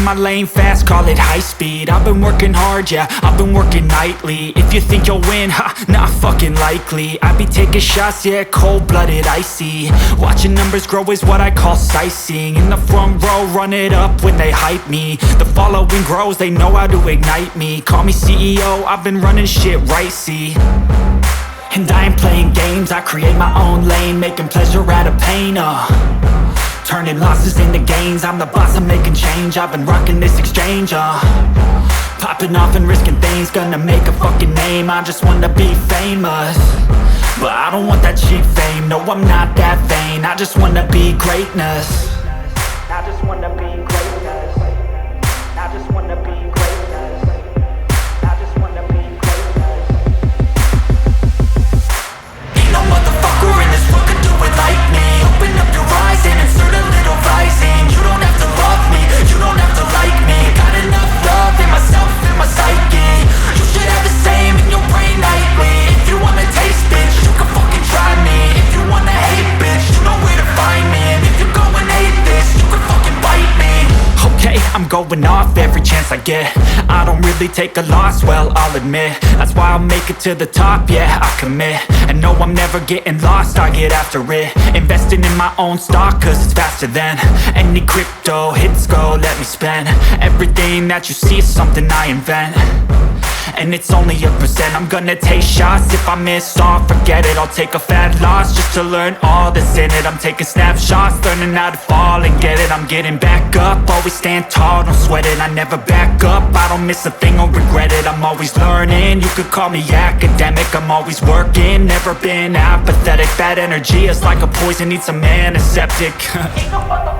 my lane fast, call it high speed. I've been working hard, yeah, I've been working nightly. If you think you'll win, ha, not fucking likely. I be taking shots, yeah, cold-blooded, icy. Watching numbers grow is what I call sightseeing. In the front row, run it up when they hype me. The following grows, they know how to ignite me. Call me CEO, I've been running shit right, see. And I ain't playing games, I create my own lane, making pleasure out of pain, turning losses into gains. I'm the boss, I'm making change. I've been rocking this exchange, popping off and risking things. Gonna make a fucking name, I just wanna be famous. But I don't want that cheap fame, no I'm not that vain. I just wanna be greatness. I just wanna be greatness. I just wanna be greatness. I just wanna be greatness. Ain't no motherfucker in this world could do it like me. Open up your eyes and insert a little rising. You don't have to love me, you don't have to like me. Got enough love in myself, in my psyche. You should have the same in your brain nightly. If you wanna taste, bitch, you can fucking try me. If you wanna hate, bitch, you know where to find me. And if you go and hate this, you can fucking bite me. Okay, I'm going off every chance I get. I don't really take a loss, well, I'll admit. That's why I'll make it to the top, yeah, I commit. And no, I'm never getting lost, I get after it. Investing in my own stock, cause it's faster than any crypto hits go, let me spend. Everything that you see is something I invent. And it's only a percent. I'm gonna take shots. If I miss all, forget it. I'll take a fat loss just to learn all that's in it. I'm taking snapshots, learning how to fall and get it. I'm getting back up, always stand tall, don't sweat it. I never back up, I don't miss a thing or regret it. I'm always learning, you could call me academic. I'm always working, never been apathetic. Bad energy is like a poison, needs a antiseptic. Ain't no